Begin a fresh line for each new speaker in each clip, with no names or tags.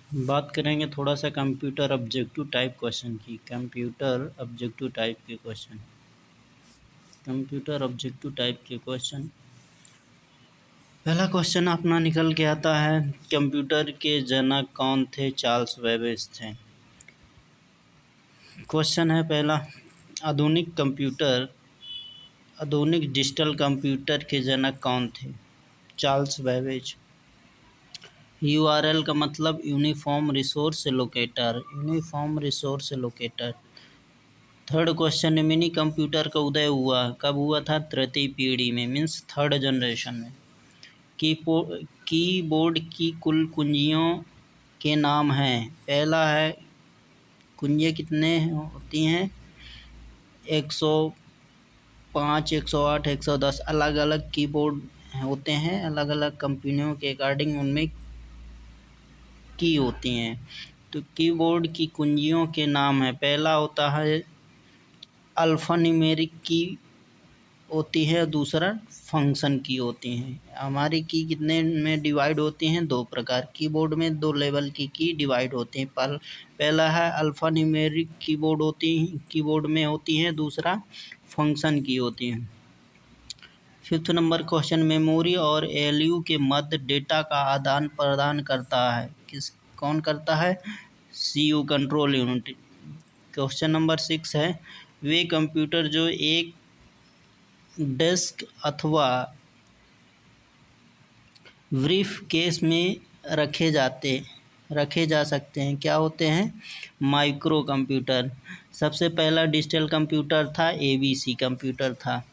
बात करेंगे थोड़ा सा कंप्यूटर ऑब्जेक्टिव टाइप क्वेश्चन की। कंप्यूटर ऑब्जेक्टिव टाइप के क्वेश्चन। कंप्यूटर ऑब्जेक्टिव टाइप के क्वेश्चन। पहला क्वेश्चन अपना निकल के आता है, कंप्यूटर के जनक कौन थे? चार्ल्स बेबेज थे। क्वेश्चन है पहला, आधुनिक डिजिटल कंप्यूटर के जनक कौन थे? Charles Babbage. यूआरएल का मतलब uniform resource locator. Third question, mini computer का उदय हुआ कब हुआ था? तृतीय पीढ़ी में, मीन्स थर्ड जनरेशन में। कीबोर्ड की कुल कुंजियों के नाम हैं। पहला है, कुंजियाँ कितने होती हैं? 105, 108, 110 अलग अलग कीबोर्ड होते हैं। अलग अलग कंपनियों के अकॉर्डिंग उनमें की होती हैं। तो कीबोर्ड की कुंजियों के नाम है, पहला होता है अल्फ़ान्यूमेरिक की होती है, दूसरा फंक्शन की होती हैं। हमारी की कितने में डिवाइड होती हैं? दो प्रकार। कीबोर्ड में दो लेवल की डिवाइड होती हैं। पहला है अल्फ़ान्यूमेरिक कीबोर्ड में होती हैं, दूसरा फंक्शन की होती हैं। फिफ्थ नंबर क्वेश्चन, मेमोरी और एलयू के मध्य डेटा का आदान प्रदान करता है कौन करता है? CU, control unit. Question number 6 है, वे कंप्यूटर जो एक डेस्क अथवा ब्रीफ केस में रखे जा सकते हैं, क्या होते हैं? Micro computer. सबसे पहला डिजिटल कंप्यूटर था, एबीसी कंप्यूटर था।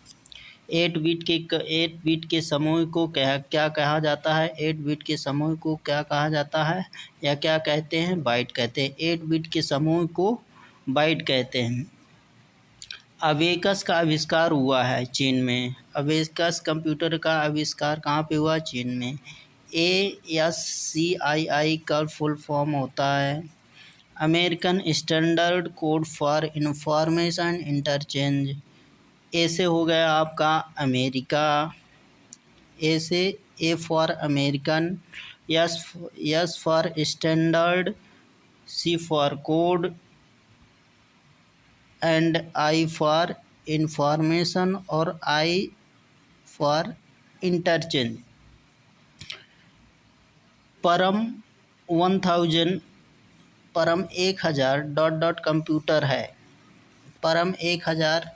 8 बिट के समूह को क्या कहा जाता है? 8 बिट के समूह को क्या कहा जाता है या क्या कहते हैं? बाइट कहते हैं। 8 बिट के समूह को बाइट कहते हैं। अबेकस का आविष्कार हुआ है चीन में। अबेकस कंप्यूटर का आविष्कार कहाँ पे हुआ? चीन में। ASCII का फुल फॉर्म होता है American standard code for information interchange. A से हो गया आपका America, A for American, S for standard, C for code and I for information और आई फॉर इंटरचेंज। परम 1000 डॉट कंप्यूटर है। परम 1000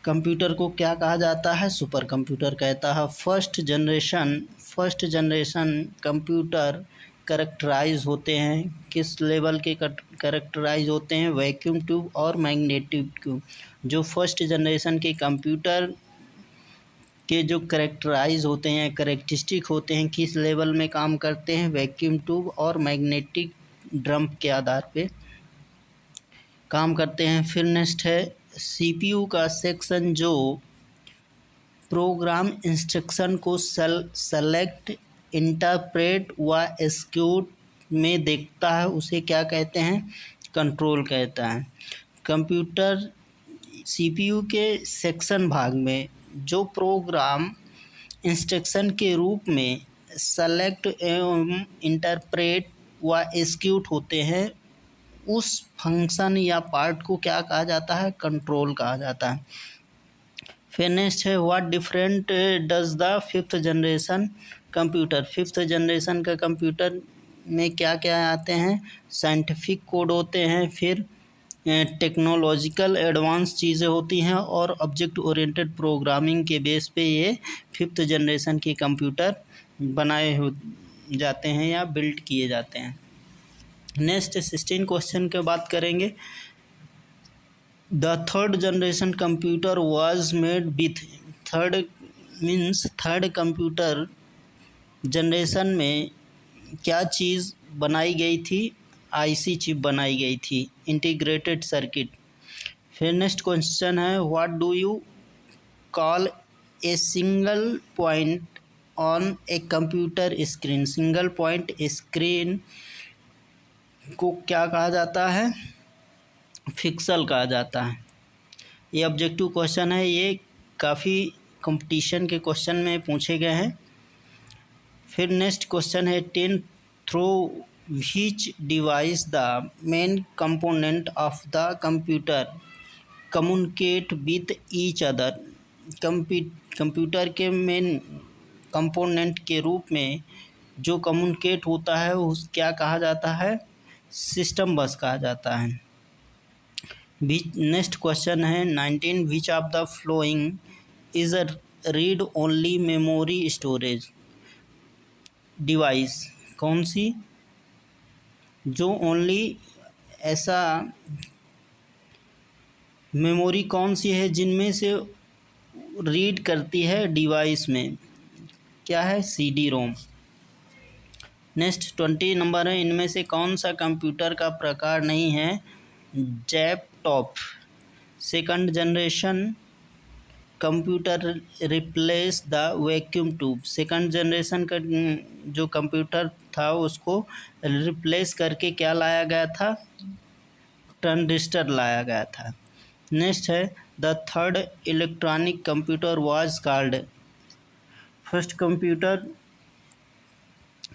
कंप्यूटर को क्या कहा जाता है? सुपर कंप्यूटर कहता है। फर्स्ट जनरेशन कंप्यूटर करेक्टराइज होते हैं, किस लेवल के करेक्टराइज होते हैं? वैक्यूम ट्यूब और मैग्नेटिक ट्यूब। जो फर्स्ट जनरेशन के कंप्यूटर के जो करेक्टराइज होते हैं, करेक्टरिस्टिक होते हैं, किस लेवल में काम करते हैं? वैक्यूम ट्यूब और मैग्नेटिक ड्रम के आधार पे काम करते हैं। फिर नेक्स्ट है, सीपीयू का सेक्शन जो प्रोग्राम इंस्ट्रक्शन को सेलेक्ट, इंटरप्रेट व एग्जीक्यूट में देखता है, उसे क्या कहते हैं? कंट्रोल कहता है। कंप्यूटर सीपीयू के सेक्शन भाग में जो प्रोग्राम इंस्ट्रक्शन के रूप में सेलेक्ट एवं इंटरप्रेट व एग्जीक्यूट होते हैं, उस फंक्शन या पार्ट को क्या कहा जाता है? कंट्रोल कहा जाता है। फिर नेक्स्ट है, what different does the fifth generation computer. Fifth generation का कंप्यूटर में क्या क्या आते हैं? साइंटिफिक कोड होते हैं, फिर टेक्नोलॉजिकल एडवांस चीज़ें होती हैं और ऑब्जेक्ट ओरिएंटेड प्रोग्रामिंग के बेस पे ये फिफ्थ जनरेशन के कंप्यूटर बनाए जाते हैं या बिल्ड किए जाते हैं। नेक्स्ट 16 क्वेश्चन की बात करेंगे। The third generation computer was made with, third computer generation में क्या चीज़ बनाई गई थी? आईसी चिप बनाई गई थी, इंटीग्रेटेड सर्किट। फिर नेक्स्ट क्वेश्चन है, what do you call a single point on a computer screen. Single point screen को क्या कहा जाता है? पिक्सल कहा जाता है। ये ऑब्जेक्टिव क्वेश्चन है, ये काफ़ी कंपटीशन के क्वेश्चन में पूछे गए हैं। फिर नेक्स्ट क्वेश्चन है, 10 through which device the main component of the computer communicate with each other। Computer के मेन कंपोनेंट के रूप में जो कम्युनिकेट होता है उस क्या कहा जाता है, सिस्टम बस कहा जाता है। नेक्स्ट क्वेश्चन है 19, विच of the following is a read only memory storage device. कौन सी जो ओनली ऐसा मेमोरी कौन सी है जिनमें से रीड करती है डिवाइस में, क्या है, सीडी रोम। नेक्स्ट 20 नंबर है, इनमें से कौन सा कंप्यूटर का प्रकार नहीं है, laptop. Second generation computer replace the vacuum tube. Second generation का जो कंप्यूटर था उसको रिप्लेस करके क्या लाया गया था, ट्रांजिस्टर लाया गया था। नेक्स्ट है the third electronic computer was called. First computer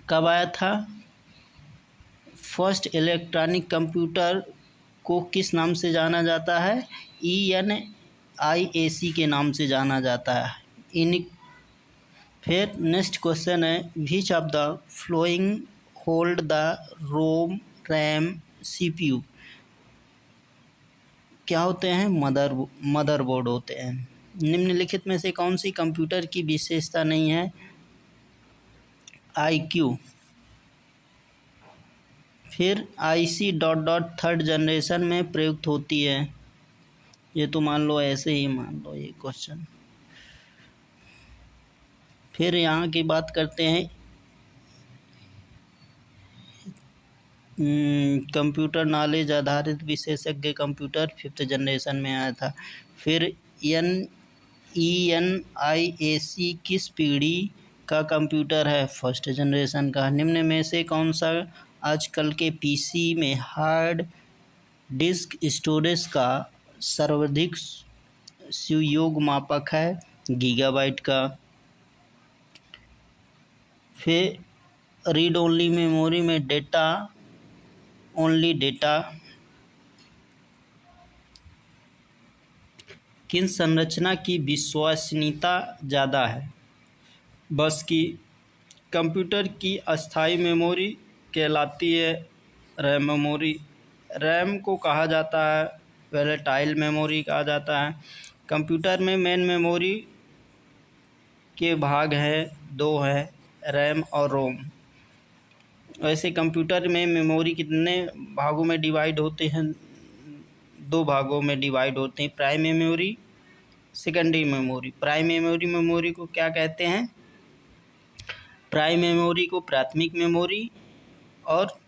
कब आया था, फर्स्ट इलेक्ट्रॉनिक कंप्यूटर को किस नाम से जाना जाता है, ENIAC के नाम से जाना जाता है। फिर नेक्स्ट क्वेश्चन है which of the flowing hold the ROM RAM CPU। क्या होते हैं, मदरबोर्ड होते हैं। निम्नलिखित में से कौन सी कंप्यूटर की विशेषता नहीं है, IQ। फिर IC थर्ड जनरेशन में प्रयुक्त होती है। ये तो मान लो, ऐसे ही मान लो ये क्वेश्चन। फिर यहाँ की बात करते हैं कंप्यूटर नॉलेज आधारित विशेषज्ञ कंप्यूटर फिफ्थ जनरेशन में आया था। फिर ENIAC किस पीढ़ी का कंप्यूटर है, फर्स्ट जनरेशन का। निम्न में से कौन सा आजकल के PC में हार्ड डिस्क स्टोरेज का सर्वाधिक सुयोग मापक है, गीगाबाइट का। फिर रीड ओनली मेमोरी में डेटा ओनली डेटा किन संरचना की विश्वसनीयता ज़्यादा है, बस की। कंप्यूटर की अस्थायी मेमोरी कहलाती है रैम मेमोरी। रैम को कहा जाता है वोलेटाइल मेमोरी कहा जाता है। कंप्यूटर में मेन मेमोरी के भाग हैं, दो है, रैम और रोम। वैसे कंप्यूटर में मेमोरी कितने भागों में डिवाइड होते हैं, दो भागों में डिवाइड होते हैं, primary memory, secondary memory. Memory को क्या कहते हैं, प्राइमरी मेमोरी को प्राथमिक मेमोरी और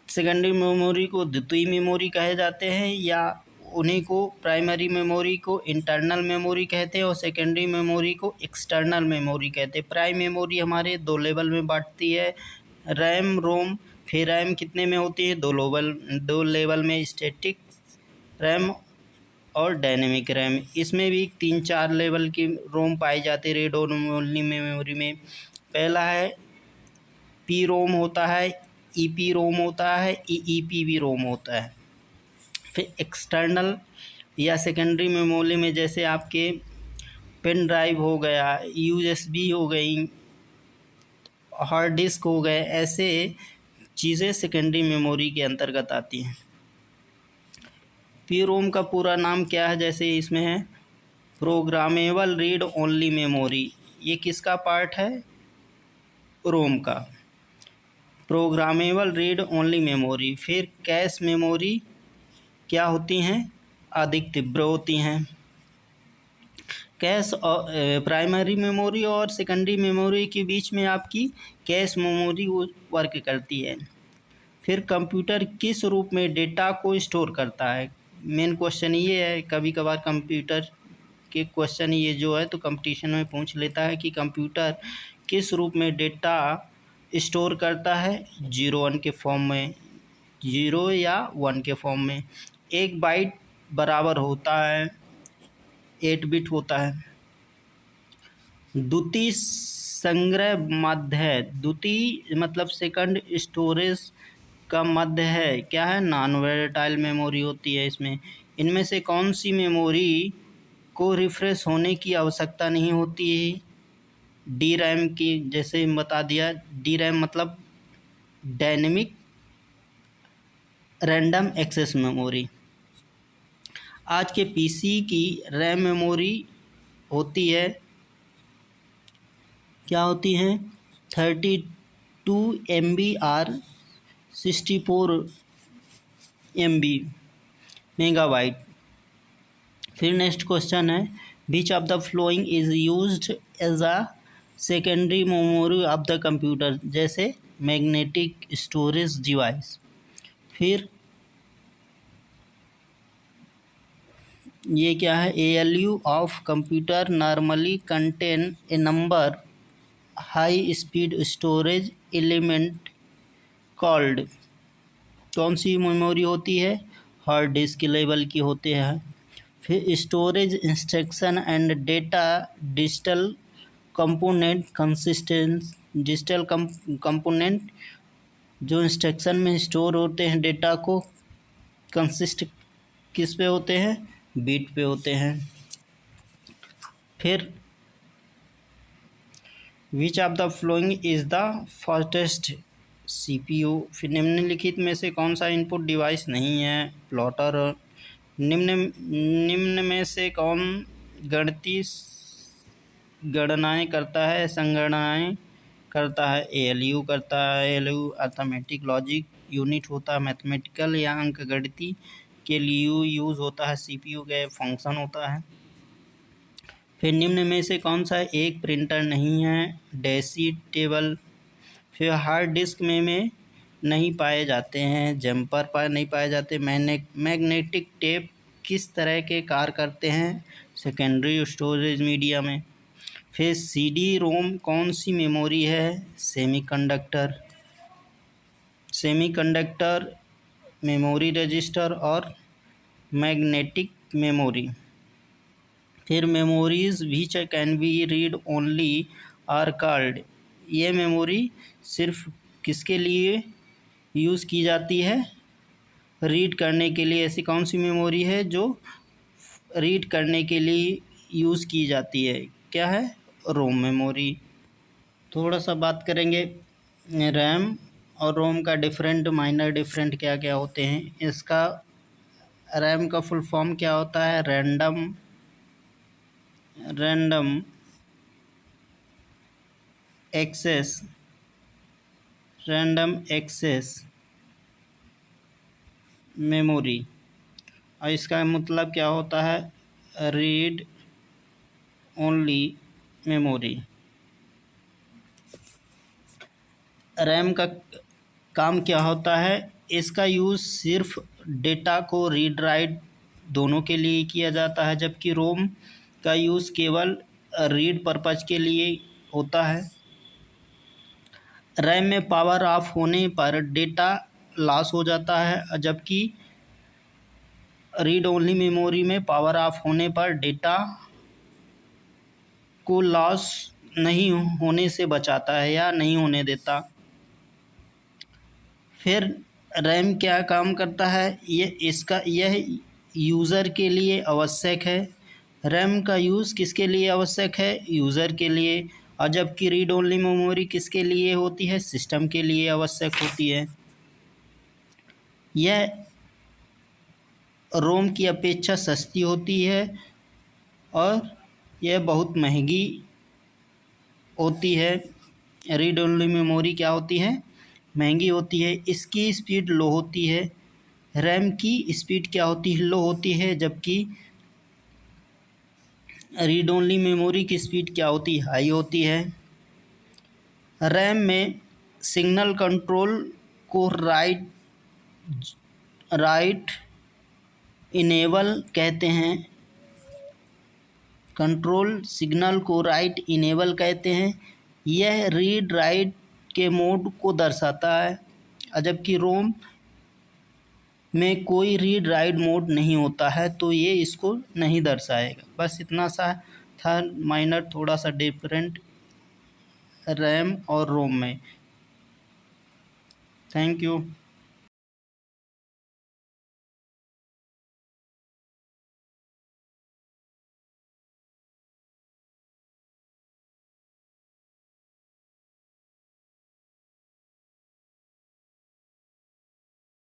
सेकेंडरी मेमोरी को द्वितीयक मेमोरी कहे जाते हैं, या उन्हीं को प्राइमरी मेमोरी को इंटरनल मेमोरी कहते हैं और सेकेंडरी मेमोरी को एक्सटर्नल मेमोरी कहते हैं। प्राइमरी मेमोरी हमारे दो लेवल में बांटती है, रैम रोम। फिर रैम कितने में होती है, दो लेवल में, स्टैटिक रैम और डायनेमिक रैम। इसमें भी 3-4 लेवल की रोम पाई जाती है रीड ओनली मेमोरी में। पहला है पी रोम होता है, EP रोम होता है, EEPB रोम होता है। फिर एक्सटर्नल या सेकेंडरी मेमोरी में जैसे आपके पेन ड्राइव हो गया, USB हो गई, हार्ड डिस्क हो गए, ऐसे चीज़ें सेकेंडरी मेमोरी के अंतर्गत आती हैं। पी रोम का पूरा नाम क्या है, जैसे इसमें है प्रोग्रामेबल रीड ओनली मेमोरी। ये किसका पार्ट है, रोम का, प्रोग्रामेबल रीड ओनली मेमोरी। फिर कैश मेमोरी क्या होती हैं, अधिक तीव्र होती हैं। कैश और प्राइमरी मेमोरी और सेकेंडरी मेमोरी के बीच में आपकी कैश मेमोरी वर्क करती है। फिर कंप्यूटर किस रूप में डेटा को स्टोर करता है, मेन क्वेश्चन ये है। कभी कभार कंप्यूटर के क्वेश्चन ये जो है तो कंपटीशन में पूछ लेता है कि कंप्यूटर किस रूप में डेटा स्टोर करता है, 0-1 के फॉर्म में, 0 या 1 के फॉर्म में। 1 बाइट बराबर होता है 8 बिट होता है। द्वितीय संग्रह माध्य है, द्वितीय मतलब सेकंड स्टोरेज का मध्य है, क्या है, नॉन वोलेटाइल मेमोरी होती है इसमें। इनमें से कौन सी मेमोरी को रिफ्रेश होने की आवश्यकता नहीं होती है? डी रैम की, जैसे बता दिया, डी रैम मतलब डायनेमिक रैंडम एक्सेस मेमोरी। आज के पीसी की रैम मेमोरी होती है, क्या होती है, 32 MB और 64 MB मेगाबाइट। फिर नेक्स्ट क्वेश्चन है, which of the following is used as a secondary memory of the computer, जैसे मैग्नेटिक स्टोरेज डिवाइस। फिर ये क्या है, ALU of computer normally contain a number high speed storage element called, कौन सी memory होती है, हार्ड डिस्क लेवल की होते हैं। फिर storage instruction and data digital component consistence, digital component जो इंस्ट्रक्शन में स्टोर होते हैं डेटा को, कंसिस्ट किस पे होते हैं, बीट पे होते हैं। फिर विच of the following is the fastest CPU, फिर निम्नलिखित में से कौन सा इनपुट डिवाइस नहीं है, प्लॉटर। निम्न में से कौन गणितीय गणनाएं करता है, संगणनाएं करता है, ALU करता है। ALU अर्थमेटिक लॉजिक यूनिट होता है, मैथमेटिकल या अंकगणितीय के लिए यूज़ होता है, CPU का फंक्शन होता है। फिर निम्न में से कौन सा एक प्रिंटर नहीं है, डेसी टेबल। फिर हार्ड डिस्क में नहीं पाए जाते हैं, जम्पर नहीं पाए जाते। मैग्नेटिक टेप किस तरह के कार्य करते हैं, सेकेंडरी स्टोरेज मीडिया में। फिर CD रोम कौन सी मेमोरी है, सेमीकंडक्टर मेमोरी रजिस्टर और मैग्नेटिक मेमोरी। फिर memories which can be read only are called, ये मेमोरी सिर्फ किसके लिए यूज़ की जाती है, रीड करने के लिए। ऐसी कौन सी मेमोरी है जो रीड करने के लिए यूज़ की जाती है, क्या है, रोम मेमोरी। थोड़ा सा बात करेंगे रैम और रोम का डिफरेंट माइनर डिफरेंट क्या क्या होते हैं। इसका रैम का फुल फॉर्म क्या होता है, रैंडम एक्सेस मेमोरी, और इसका मतलब क्या होता है, रीड ओनली मेमोरी। रैम का काम क्या होता है, इसका यूज़ सिर्फ डेटा को रीड राइट दोनों के लिए किया जाता है, जबकि रोम का यूज़ केवल रीड पर्पज़ के लिए होता है। रैम में पावर ऑफ होने पर डेटा लॉस हो जाता है, जबकि रीड ओनली मेमोरी में पावर ऑफ होने पर डेटा को लॉस नहीं होने से बचाता है या नहीं होने देता। फिर रैम क्या काम करता है, यह यूज़र के लिए आवश्यक है। रैम का यूज़ किसके लिए आवश्यक है, यूज़र के लिए, और जबकि रीड ओनली मेमोरी किसके लिए होती है, सिस्टम के लिए आवश्यक होती है। यह रोम की अपेक्षा सस्ती होती है और यह बहुत महंगी होती है। रीड ओनली मेमोरी क्या होती है, महंगी होती है, इसकी स्पीड लो होती है। रैम की स्पीड क्या होती है, लो होती है, जबकि रीड ओनली मेमोरी की स्पीड क्या होती है, हाई होती है। रैम में सिग्नल कंट्रोल को राइट इनेबल कहते हैं, कंट्रोल सिग्नल को राइट इनेबल कहते हैं। यह रीड राइट के मोड को दर्शाता है, जबकि रोम में कोई रीड राइट मोड नहीं होता है, तो ये इसको नहीं दर्शाएगा। बस इतना सा था माइनर थोड़ा सा डिफरेंट रैम और रोम में। Thank you.